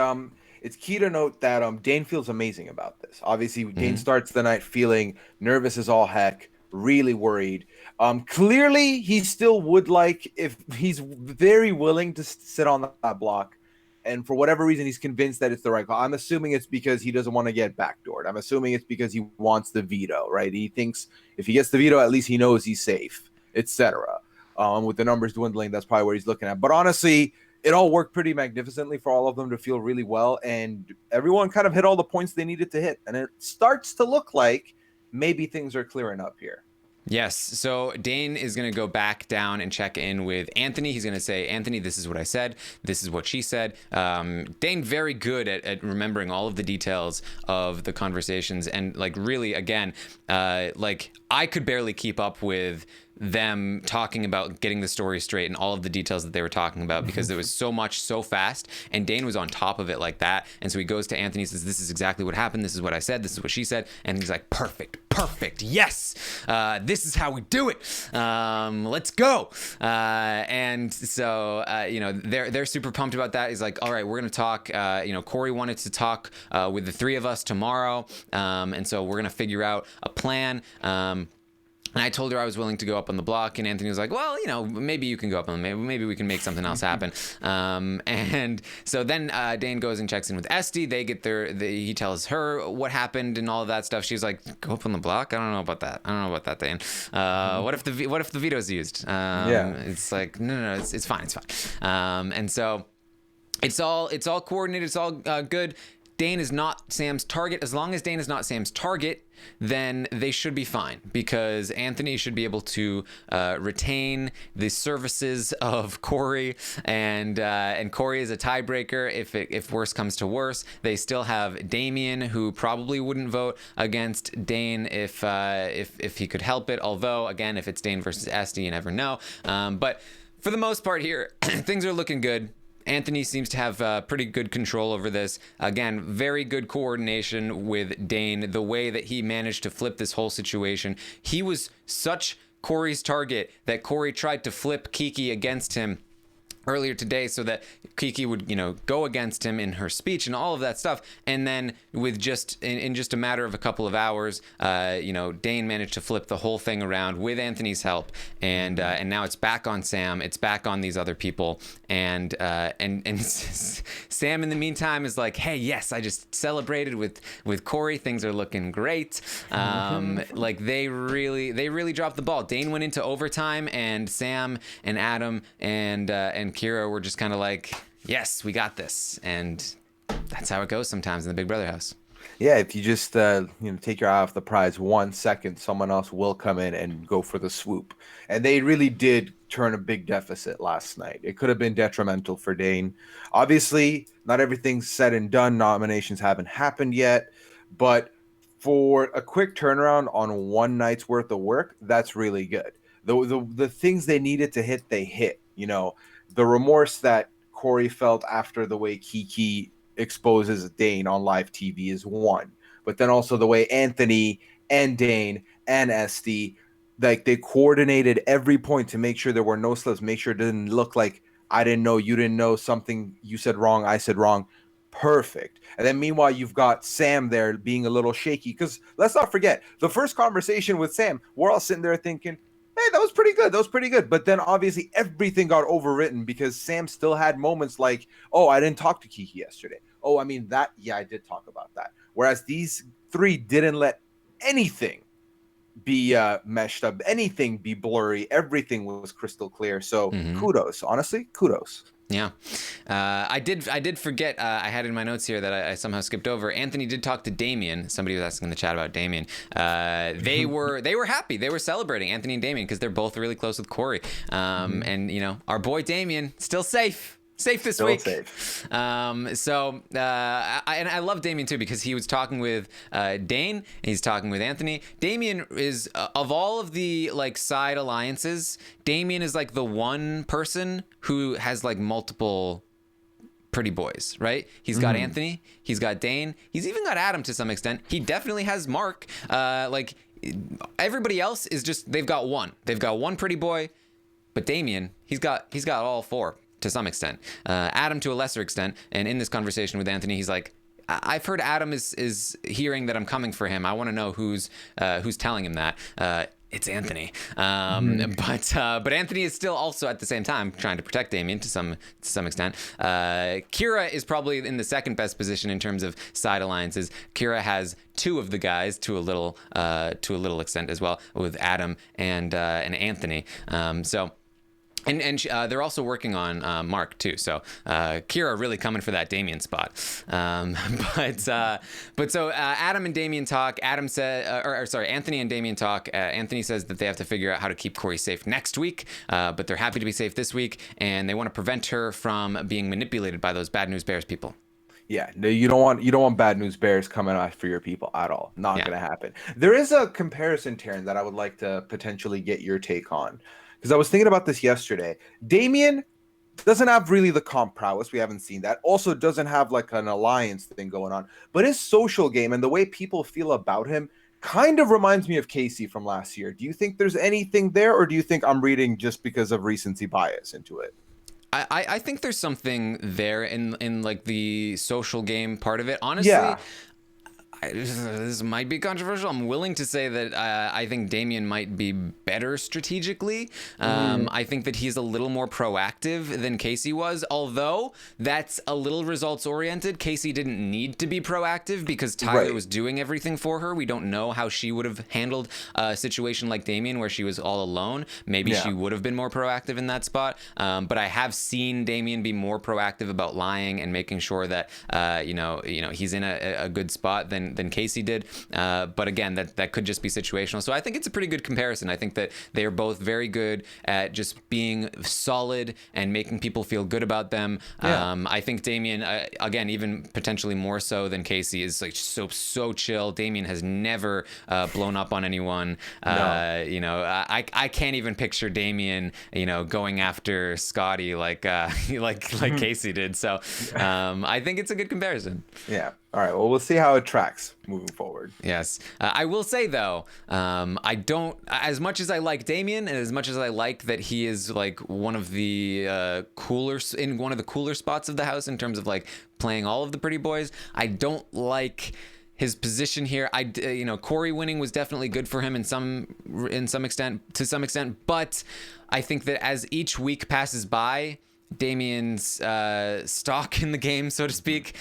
it's key to note that Dane feels amazing about this. Obviously, Dane starts the night feeling nervous as all heck, really worried. Clearly, he still would like, if he's very willing to sit on that block, and for whatever reason, he's convinced that it's the right call. I'm assuming it's because he doesn't want to get backdoored. I'm assuming it's because he wants the veto, right? He thinks if he gets the veto, at least he knows he's safe, etc. With the numbers dwindling, that's probably what he's looking at. But honestly, it all worked pretty magnificently for all of them to feel really well, and everyone kind of hit all the points they needed to hit. And it starts to look like maybe things are clearing up here. Yes. So Dane is going to go back down and check in with Anthony. He's going to say, Anthony, this is what I said. This is what she said. Dane, very good at remembering all of the details of the conversations. And like, really, again, like I could barely keep up with them talking about getting the story straight and all of the details that they were talking about, because there was so much so fast, and Dane was on top of it like that. And so he goes to Anthony and says, this is exactly what happened. This is what I said. This is what she said. And he's like, perfect. Yes. This is how we do it. Let's go. And so, they're super pumped about that. He's like, all right, we're going to talk. Corey wanted to talk with the three of us tomorrow. And so we're going to figure out a plan. And I told her I was willing to go up on the block, and Anthony was like, well, maybe you can go up on maybe we can make something else happen. And so then Dane goes and checks in with Esty. They get he tells her what happened and all of that stuff. She's like, go up on the block? I don't know about that, Dane. What if the veto's used? It's like, no, it's fine. And so it's all coordinated. It's all good. Dane is not Sam's target. As long as Dane is not Sam's target, then they should be fine, because Anthony should be able to retain the services of Corey, and Corey is a tiebreaker if worse comes to worse. They still have Damien, who probably wouldn't vote against Dane if he could help it. Although, again, if it's Dane versus Esty, you never know. But for the most part here, things are looking good. Anthony seems to have pretty good control over this. Again, very good coordination with Dane. The way that he managed to flip this whole situation. He was such Corey's target that Corey tried to flip Kiki against him earlier today so that Kiki would, go against him in her speech and all of that stuff. And then with in just a matter of a couple of hours, Dane managed to flip the whole thing around with Anthony's help. And now it's back on Sam. It's back on these other people. And Sam in the meantime is like, hey, yes, I just celebrated with Corey. Things are looking great. Like they really dropped the ball. Dane went into overtime, and Sam and Adam and Kira were just kind of like, yes, we got this. And that's how it goes sometimes in the Big Brother house. Yeah, if you just take your eye off the prize 1 second, someone else will come in and go for the swoop. And they really did turn a big deficit last night. It could have been detrimental for Dane. Obviously, not everything's said and done. Nominations haven't happened yet, but for a quick turnaround on one night's worth of work, that's really good. The things they needed to hit, they hit. The remorse that Corey felt after the way Kiki exposes Dane on live TV is one, but then also the way Anthony and Dane and Esty, like, they coordinated every point to make sure there were no slips, make sure it didn't look like I didn't know, you didn't know, something you said wrong, I said wrong. Perfect. And then meanwhile, you've got Sam there being a little shaky, because let's not forget the first conversation with Sam, we're all sitting there thinking, hey, that was pretty good. That was pretty good. But then obviously everything got overwritten because Sam still had moments like, oh, I didn't talk to Kiki yesterday. Oh, I mean, that, yeah, I did talk about that. Whereas these three didn't let anything be meshed up, anything be blurry. Everything was crystal clear. So kudos, honestly, kudos. Yeah. I did forget, I had in my notes here that I somehow skipped over. Anthony did talk to Damien. Somebody was asking in the chat about Damien. They were happy. They were celebrating, Anthony and Damien, because they're both really close with Corey. And, our boy Damien, still safe. Safe this week. Safe. I love Damien too, because he was talking with Dane, he's talking with Anthony. Damien is of all of the like side alliances, Damien is like the one person who has like multiple pretty boys, right? He's got Anthony, he's got Dane, he's even got Adam to some extent. He definitely has Mark. Like everybody else is just, they've got one pretty boy, but Damien, he's got all four. To some extent, Adam to a lesser extent. And in this conversation with Anthony, he's like, I've heard Adam is hearing that I'm coming for him. I want to know who's telling him that. It's Anthony. But Anthony is still also at the same time trying to protect Damien to some extent. Kira is probably in the second best position in terms of side alliances. Kira has two of the guys to a little extent as well, with Adam and Anthony. And they're also working on Mark too. So Kira really coming for that Damien spot. But so Adam and Damien talk. Adam said, Anthony and Damien talk. Anthony says that they have to figure out how to keep Corey safe next week, but they're happy to be safe this week, and they want to prevent her from being manipulated by those Bad News Bears people. Yeah, no, you don't want Bad News Bears coming after your people at all. Not gonna happen. There is a comparison, Taryn, that I would like to potentially get your take on. Because I was thinking about this yesterday. Damien doesn't have really the comp prowess. We haven't seen that. Also doesn't have like an alliance thing going on. But his social game and the way people feel about him kind of reminds me of Casey from last year. Do you think there's anything there, or do you think I'm reading just because of recency bias into it? I think there's something there in like the social game part of it. Honestly, this might be controversial. I'm willing to say that I think Damien might be better strategically. I think that he's a little more proactive than Casey was, although that's a little results oriented. Casey didn't need to be proactive because Tyler was doing everything for her. We don't know how she would have handled a situation like Damien where she was all alone. Maybe she would have been more proactive in that spot. But I have seen Damien be more proactive about lying and making sure that he's in a good spot than Casey did. But again, that could just be situational. So I think it's a pretty good comparison. I think that they are both very good at just being solid and making people feel good about them. I think Damien, again, even potentially more so than Casey, is like so chill. Damien has never blown up on anyone. I can't even picture Damien, going after Scotty like Casey did. So I think it's a good comparison. Yeah. All right. Well, we'll see how it tracks moving forward. Yes. I will say, though, I don't, as much as I like Damien and as much as I like that he is like one of the cooler spots of the house in terms of like playing all of the pretty boys, I don't like his position here. Corey winning was definitely good for him to some extent, but I think that as each week passes by, Damien's stock in the game, so to speak,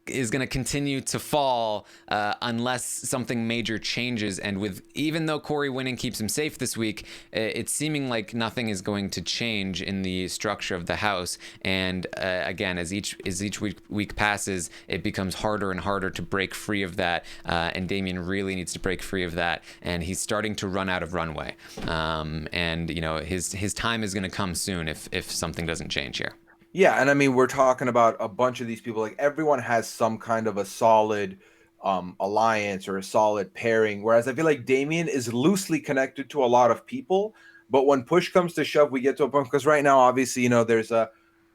is going to continue to fall unless something major changes. And with even though Corey winning keeps him safe this week, it's seeming like nothing is going to change in the structure of the house. And again, as each week passes, it becomes harder and harder to break free of that. And Damian really needs to break free of that. And he's starting to run out of runway. And you know, his time is going to come soon if something doesn't change here. Yeah, and I mean, we're talking about a bunch of these people. Like, everyone has some kind of a solid alliance or a solid pairing, whereas I feel like Damian is loosely connected to a lot of people. But when push comes to shove, we get to a point, because right now, obviously, you know, there's to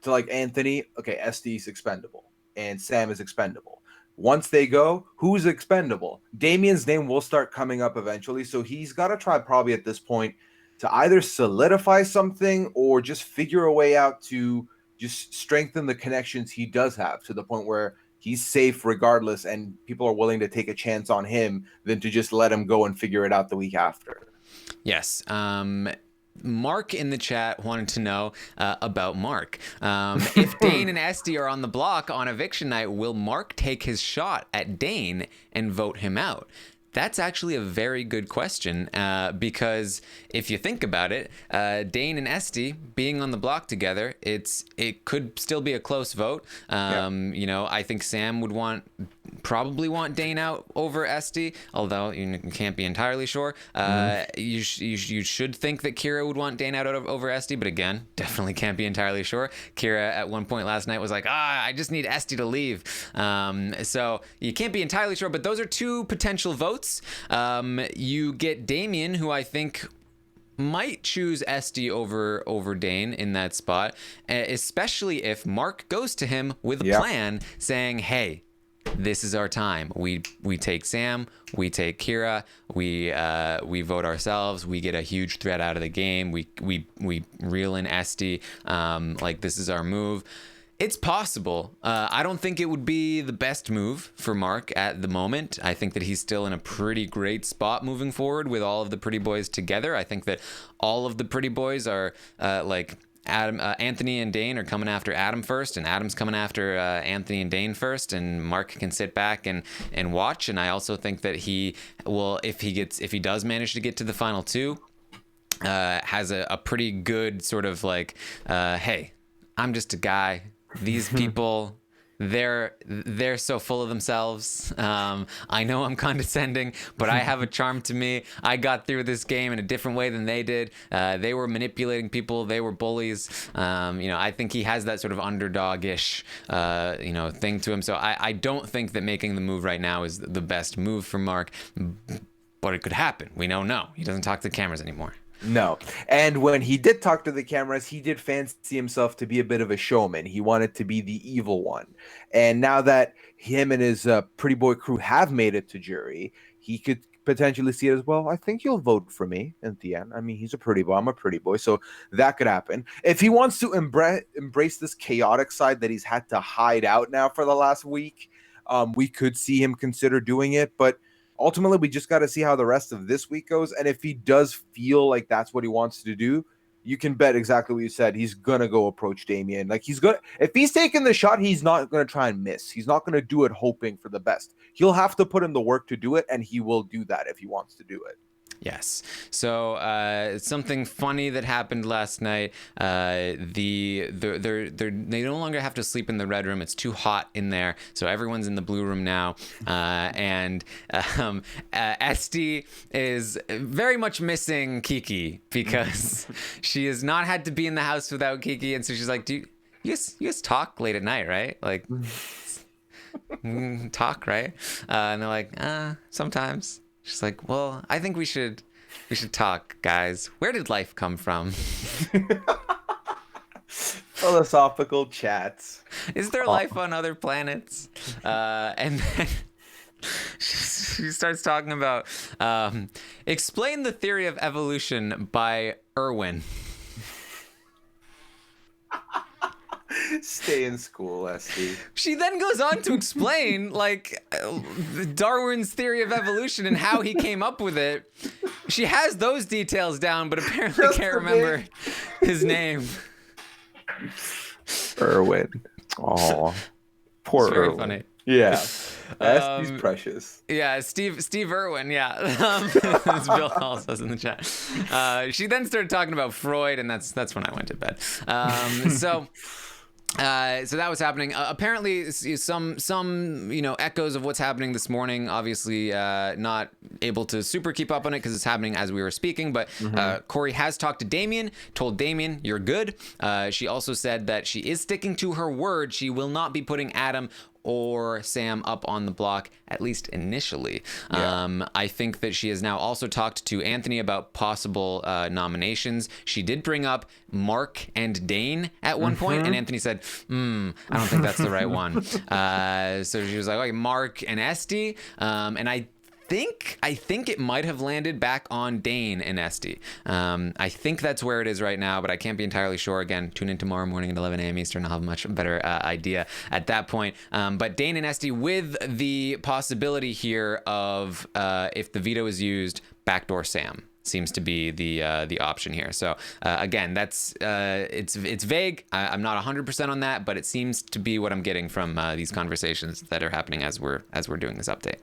like Anthony, okay, SD is expendable and Sam is expendable. Once they go, who's expendable? Damian's name will start coming up eventually, so he's got to try probably at this point to either solidify something or just figure a way out to just strengthen the connections he does have to the point where he's safe regardless, and people are willing to take a chance on him than to just let him go and figure it out the week after. Yes. Mark in the chat wanted to know about Mark. If Dane and Esty are on the block on eviction night, will Mark take his shot at Dane and vote him out? That's actually a very good question, because if you think about it, Dane and Esty being on the block together, it could still be a close vote. You know, I think Sam would probably want Dane out over Esty, although you can't be entirely sure. You should think that Kira would want Dane out over Esty, but again, definitely can't be entirely sure. Kira at one point last night was like, I just need Esty to leave. So you can't be entirely sure, but those are two potential votes. You get Damian, who I think might choose Esty over Dane in that spot, especially if Mark goes to him with a plan saying, hey, this is our time. We take Sam, we take Kira, we vote ourselves, we get a huge threat out of the game, we reel in Esty, like this is our move. It's possible. I don't think it would be the best move for Mark at the moment. I think that he's still in a pretty great spot moving forward with all of the pretty boys together. I think that all of the pretty boys are like Anthony and Dane are coming after Adam first, and Adam's coming after Anthony and Dane first, and Mark can sit back and watch. And I also think that he will, if he does manage to get to the final two, has a pretty good sort of like, hey, I'm just a guy. These people, they're so full of themselves. I know I'm condescending, but I have a charm to me. I got through this game in a different way than they did. They were manipulating people. They were bullies. You know, I think he has that sort of underdog-ish, you know, thing to him. So I don't think that making the move right now is the best move for Mark, but it could happen. We don't know. He doesn't talk to the cameras anymore. No. And when he did talk to the cameras, he did fancy himself to be a bit of a showman. He wanted to be the evil one. And now that him and his pretty boy crew have made it to jury, he could potentially see it as, well, I think you'll vote for me at the end. I mean, he's a pretty boy. I'm a pretty boy. So that could happen. If he wants to embrace this chaotic side that he's had to hide out now for the last week, we could see him consider doing it. But ultimately, we just got to see how the rest of this week goes. And if he does feel like that's what he wants to do, you can bet exactly what you said. He's going to go approach Damian. Like, if he's taking the shot, he's not going to try and miss. He's not going to do it hoping for the best. He'll have to put in the work to do it, and he will do that if he wants to do it. Yes. So something funny that happened last night. They no longer have to sleep in the red room. It's too hot in there, so everyone's in the blue room now. And Esty is very much missing Kiki because she has not had to be in the house without Kiki, and so she's like, "Do you guys talk late at night, right? Like." Talk, right? And they're like, sometimes. She's like, well, I think we should talk, guys. Where did life come from? Philosophical chats. Is there life on other planets? And then she starts talking about explain the theory of evolution by Irwin. Stay in school, Esty. She then goes on to explain, like, Darwin's theory of evolution and how he came up with it. She has those details down, but apparently can't remember his name. Irwin. Oh, poor it's very Irwin. funny. Yeah. He's precious. Yeah, Steve Irwin. Yeah, as Bill Hall says in the chat. She then started talking about Freud, and that's when I went to bed. So that was happening. Apparently, some echoes of what's happening this morning. Obviously, not able to super keep up on it because it's happening as we were speaking. But Corey has talked to Damien, told Damien, "You're good." She also said that she is sticking to her word. She will not be putting Adam or Sam up on the block, at least initially. Yeah. I think that she has now also talked to Anthony about possible nominations. She did bring up Mark and Dane at one point, and Anthony said, I don't think that's the right one. So she was like, okay, Mark and Esty. And I think it might have landed back on Dane and Esty. I think that's where it is right now, but I can't be entirely sure. Again, tune in tomorrow morning at 11 a.m. Eastern. I'll have a much better idea at that point. But Dane and Esty with the possibility here of if the veto is used, backdoor Sam seems to be the option here. So again, that's it's vague. I'm not 100% on that, but it seems to be what I'm getting from these conversations that are happening as we're doing this update.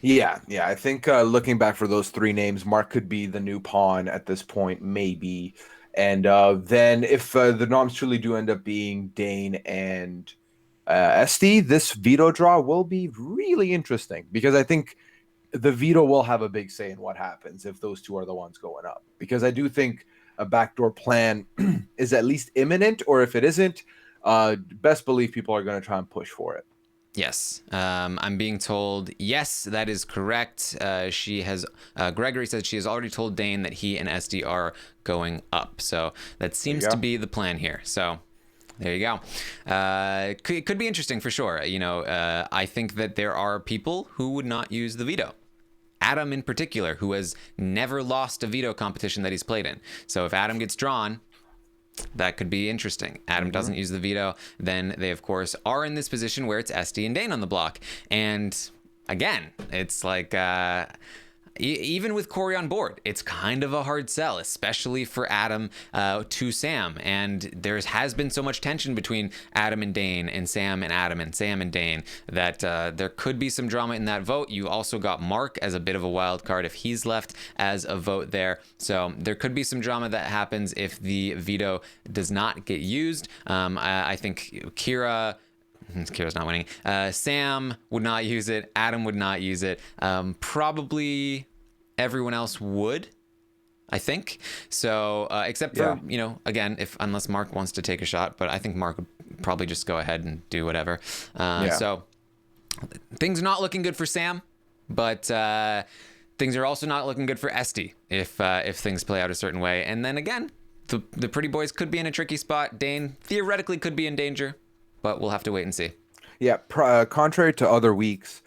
Yeah. I think looking back for those three names, Mark could be the new pawn at this point, maybe. And then if the noms truly do end up being Dane and Esty, this veto draw will be really interesting because I think the veto will have a big say in what happens if those two are the ones going up. Because I do think a backdoor plan is at least imminent, or if it isn't, best believe people are going to try and push for it. Yes, I'm being told, yes, that is correct. She has, Gregory said she has already told Dane that he and Esty are going up. So that seems to be the plan here. So there you go. It could be interesting for sure. I think that there are people who would not use the veto. Adam in particular, who has never lost a veto competition that he's played in. So if Adam gets drawn, that could be interesting. Adam doesn't use the veto, then they, of course, are in this position where it's Esty and Dane on the block. And again, it's like... even with Corey on board, it's kind of a hard sell, especially for Adam to Sam. And there has been so much tension between Adam and Dane and Sam and Adam and Sam and Dane that there could be some drama in that vote. You also got Mark as a bit of a wild card if he's left as a vote there. So there could be some drama that happens if the veto does not get used. I think Kira's not winning. Sam would not use it. Adam would not use it. Probably everyone else would, I think. So, except for, again, unless Mark wants to take a shot, but I think Mark would probably just go ahead and do whatever. So things are not looking good for Sam, but things are also not looking good for Esty if things play out a certain way. And then again, the pretty boys could be in a tricky spot. Dane theoretically could be in danger, but we'll have to wait and see. Yeah, contrary to other weeks,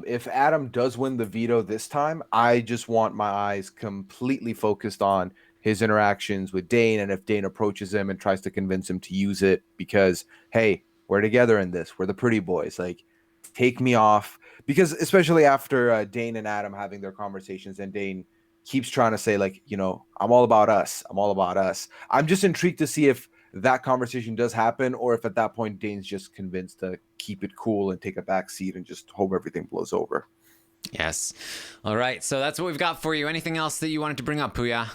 if Adam does win the veto this time, I just want my eyes completely focused on his interactions with Dane, and if Dane approaches him and tries to convince him to use it, because, hey, we're together in this. We're the pretty boys. Like, take me off. Because especially after Dane and Adam having their conversations, and Dane keeps trying to say, like, I'm all about us. I'm all about us. I'm just intrigued to see if that conversation does happen, or if at that point Dane's just convinced to keep it cool and take a back seat and just hope everything blows over. Yes. All right. So that's what we've got for you. Anything else that you wanted to bring up, Puya?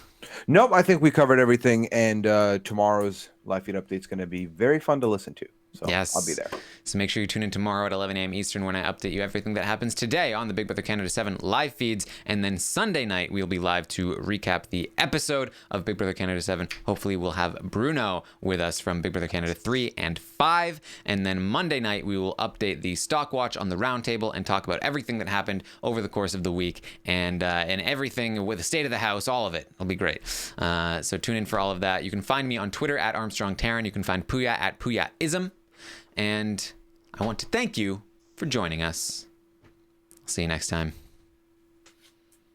Nope. I think we covered everything, and tomorrow's live feed update is going to be very fun to listen to. So yes. I'll be there. So make sure you tune in tomorrow at 11 a.m. Eastern when I update you everything that happens today on the Big Brother Canada 7 live feeds. And then Sunday night, we'll be live to recap the episode of Big Brother Canada 7. Hopefully, we'll have Bruno with us from Big Brother Canada 3 and 5. And then Monday night, we will update the stock watch on the roundtable and talk about everything that happened over the course of the week and everything with the state of the house, all of it. It'll be great. So tune in for all of that. You can find me on Twitter at Armstrong Taran. You can find Puya at Puyaism. And I want to thank you for joining us. I'll see you next time.